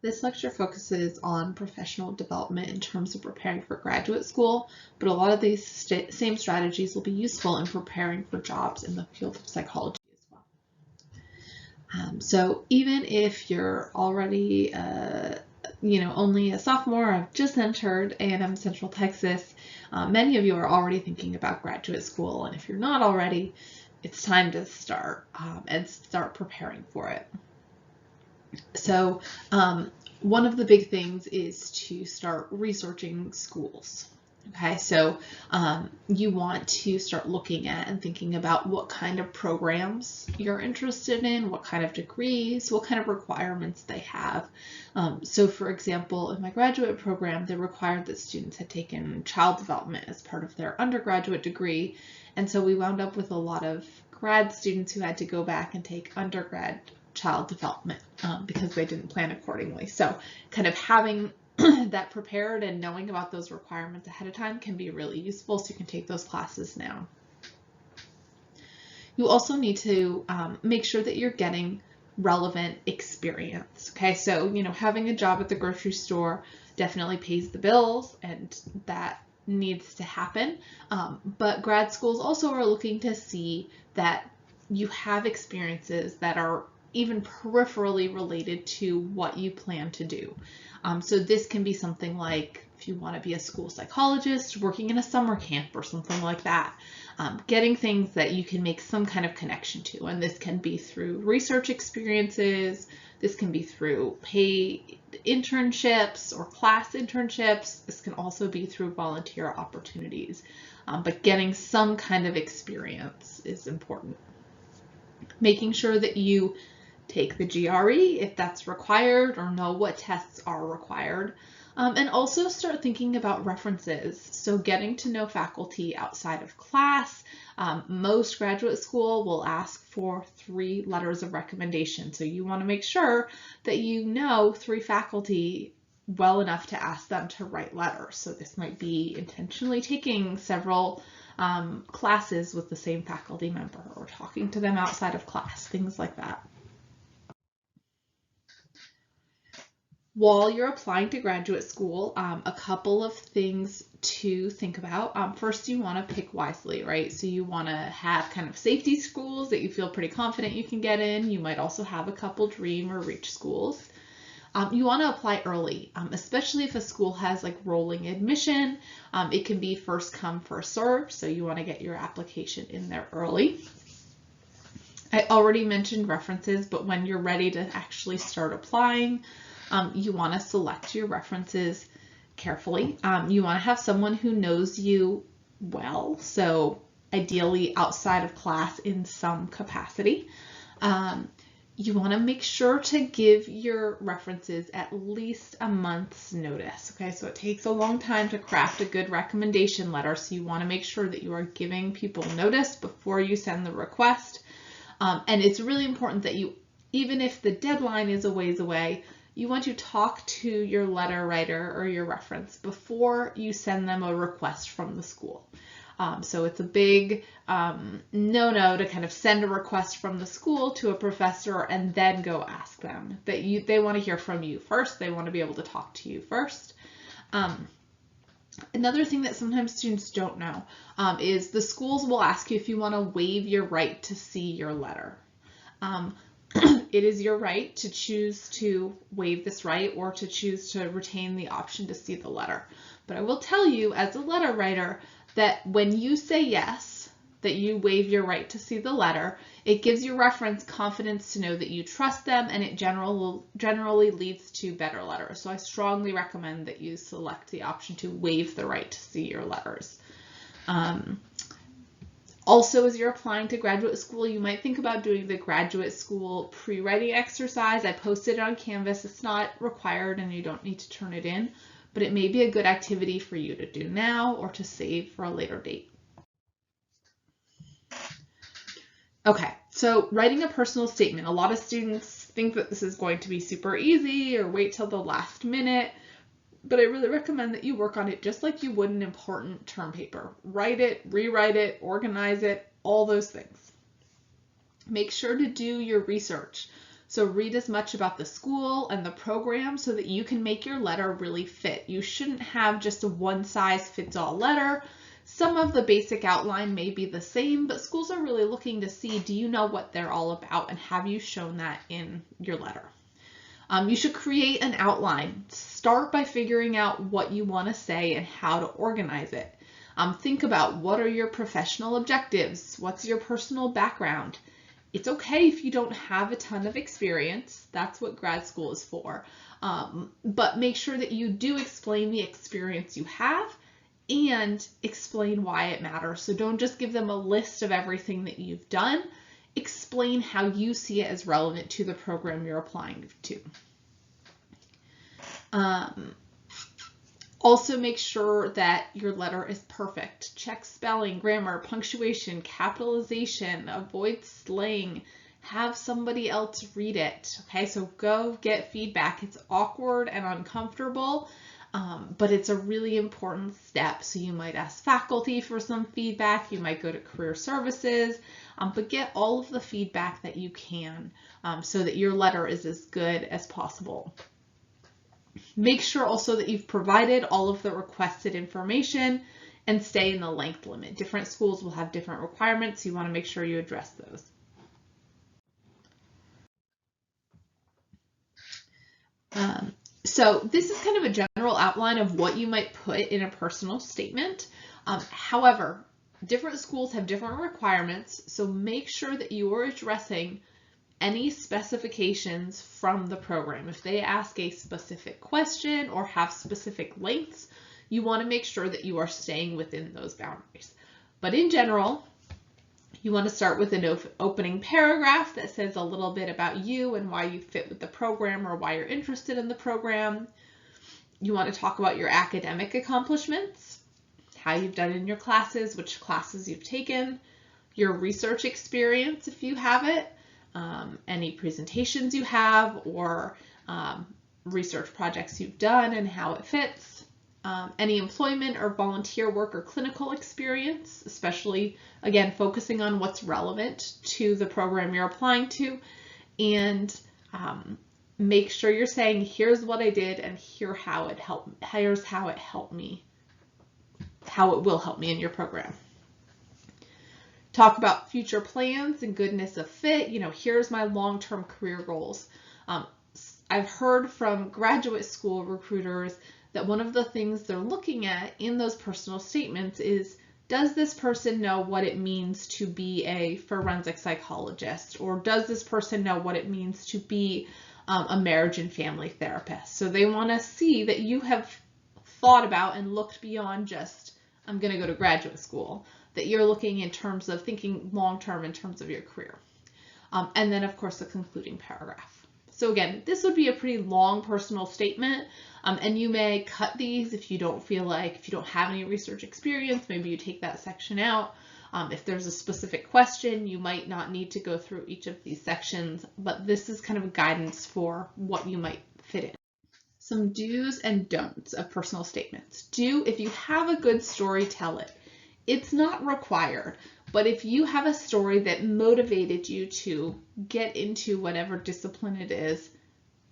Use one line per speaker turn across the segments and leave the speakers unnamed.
This lecture focuses on professional development in terms of preparing for graduate school, but a lot of these same strategies will be useful in preparing for jobs in the field of psychology as well. So even if you're already only a sophomore, I've just entered A&M Central Texas, many of you are already thinking about graduate school, and if you're not already, it's time to start and start preparing for it. So one of the big things is to start researching schools. Okay, so you want to start looking at and thinking about what kind of programs you're interested in, what kind of degrees, what kind of requirements they have. So for example, in my graduate program, they required that students had taken child development as part of their undergraduate degree. And so we wound up with a lot of grad students who had to go back and take undergrad child development because they didn't plan accordingly. So kind of having that prepared and knowing about those requirements ahead of time can be really useful, so you can take those classes now. You also need to make sure that you're getting relevant experience. Okay, so having a job at the grocery store definitely pays the bills, and that needs to happen. But grad schools also are looking to see that you have experiences that are even peripherally related to what you plan to do. So this can be something like, if you want to be a school psychologist, working in a summer camp or something like that, getting things that you can make some kind of connection to. And this can be through research experiences, this can be through paid internships or class internships, this can also be through volunteer opportunities. But getting some kind of experience is important. Making sure that you take the GRE if that's required, or know what tests are required. And also start thinking about references. So getting to know faculty outside of class. Most graduate school will ask for 3 letters of recommendation. So you want to make sure that you know 3 faculty well enough to ask them to write letters. So this might be intentionally taking several classes with the same faculty member, or talking to them outside of class, things like that. While you're applying to graduate school, a couple of things to think about. First, you want to pick wisely, right? So you want to have kind of safety schools that you feel pretty confident you can get in. You might also have a couple dream or reach schools. You want to apply early, especially if a school has like rolling admission. It can be first come, first serve, so you want to get your application in there early. I already mentioned references, but when you're ready to actually start applying, you want to select your references carefully. You want to have someone who knows you well, so ideally outside of class in some capacity. You want to make sure to give your references at least a month's notice. Okay, so it takes a long time to craft a good recommendation letter, so you want to make sure that you are giving people notice before you send the request. And it's really important that you, even if the deadline is a ways away, you want to talk to your letter writer or your reference before you send them a request from the school. So it's a big no-no to kind of send a request from the school to a professor and then go ask them. They want to hear from you first. They want to be able to talk to you first. Another thing that sometimes students don't know is the schools will ask you if you want to waive your right to see your letter. It is your right to choose to waive this right or to choose to retain the option to see the letter. But I will tell you, as a letter writer, that when you say yes, that you waive your right to see the letter, it gives your reference confidence to know that you trust them, and it generally leads to better letters. So I strongly recommend that you select the option to waive the right to see your letters. Also, as you're applying to graduate school, you might think about doing the graduate school pre-writing exercise. I posted it on Canvas. It's not required and you don't need to turn it in, but it may be a good activity for you to do now or to save for a later date. Okay, so writing a personal statement. A lot of students think that this is going to be super easy or wait till the last minute, but I really recommend that you work on it just like you would an important term paper. Write it, rewrite it, organize it, all those things. Make sure to do your research. So read as much about the school and the program so that you can make your letter really fit. You shouldn't have just a one-size-fits-all letter. Some of the basic outline may be the same, but schools are really looking to see, do you know what they're all about, and have you shown that in your letter? You should create an outline. Start by figuring out what you want to say and how to organize it. Think about, what are your professional objectives? What's your personal background? It's okay if you don't have a ton of experience. That's what grad school is for. But make sure that you do explain the experience you have and explain why it matters. So don't just give them a list of everything that you've done. Explain how you see it as relevant to the program you're applying to. Also make sure that your letter is perfect. Check spelling, grammar, punctuation, capitalization, avoid slang, have somebody else read it. Okay, so go get feedback. It's awkward and uncomfortable, but it's a really important step. So you might ask faculty for some feedback, you might go to career services, but get all of the feedback that you can so that your letter is as good as possible. Make sure also that you've provided all of the requested information and stay in the length limit. Different schools will have different requirements, so you want to make sure you address those. So this is kind of a general outline of what you might put in a personal statement. However, different schools have different requirements, so make sure that you are addressing any specifications from the program. If they ask a specific question or have specific lengths, you want to make sure that you are staying within those boundaries. But in general, you want to start with an opening paragraph that says a little bit about you and why you fit with the program or why you're interested in the program. You want to talk about your academic accomplishments, how you've done in your classes, which classes you've taken, your research experience if you have it, any presentations you have or research projects you've done and how it fits, any employment or volunteer work or clinical experience, especially, again, focusing on what's relevant to the program you're applying to, and make sure you're saying, here's what I did and here's how it helped me, how it will help me in your program. Talk about future plans and goodness of fit. You know, here's my long-term career goals. I've heard from graduate school recruiters that one of the things they're looking at in those personal statements is, does this person know what it means to be a forensic psychologist? Or does this person know what it means to be a marriage and family therapist? So they want to see that you have thought about and looked beyond just, I'm going to go to graduate school, that you're looking in terms of thinking long-term in terms of your career. And then, of course, the concluding paragraph. So again, this would be a pretty long personal statement, and you may cut these if you don't feel like, if you don't have any research experience, maybe you take that section out. If there's a specific question, you might not need to go through each of these sections, but this is kind of a guidance for what you might fit in. Some do's and don'ts of personal statements. Do, if you have a good story, tell it. It's not required, but if you have a story that motivated you to get into whatever discipline it is,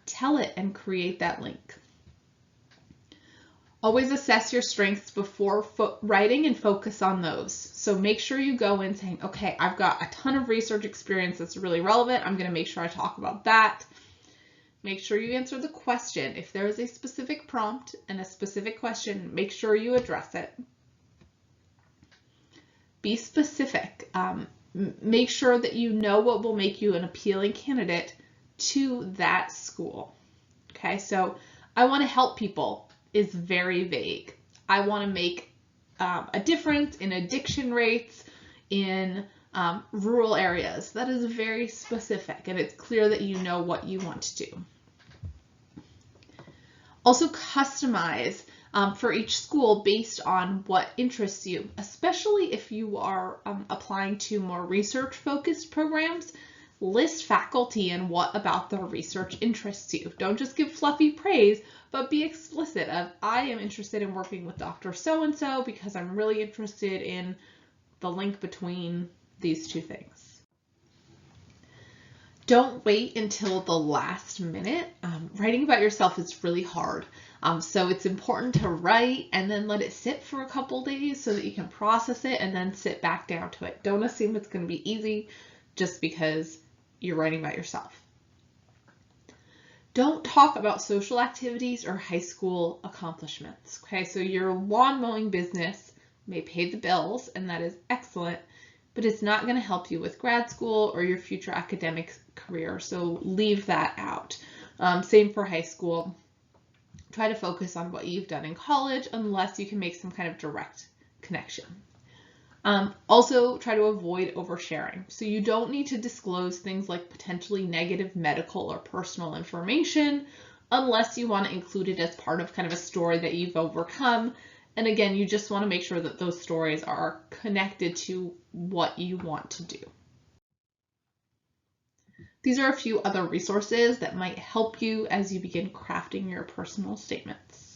tell it and create that link. Always assess your strengths before writing and focus on those. So make sure you go in saying, okay, I've got a ton of research experience that's really relevant. I'm going to make sure I talk about that. Make sure you answer the question. If there is a specific prompt and a specific question, make sure you address it. Be specific. Make sure that you know what will make you an appealing candidate to that school. Okay, so I want to help people is very vague. I want to make a difference in addiction rates in rural areas. That is very specific, and it's clear that you know what you want to do. Also customize for each school based on what interests you, especially if you are applying to more research-focused programs. List faculty and what about their research interests you. Don't just give fluffy praise, but be explicit of, I am interested in working with Dr. So-and-so because I'm really interested in the link between these two things. Don't wait until the last minute. Writing about yourself is really hard. So it's important to write and then let it sit for a couple days so that you can process it and then sit back down to it. Don't assume it's going to be easy just because you're writing about yourself. Don't talk about social activities or high school accomplishments. Okay, so your lawn mowing business may pay the bills, and that is excellent, but it's not going to help you with grad school or your future academic career, so leave that out. Same for high school. Try to focus on what you've done in college unless you can make some kind of direct connection. Also, try to avoid oversharing. So you don't need to disclose things like potentially negative medical or personal information unless you want to include it as part of kind of a story that you've overcome. And again, you just want to make sure that those stories are connected to what you want to do. These are a few other resources that might help you as you begin crafting your personal statements.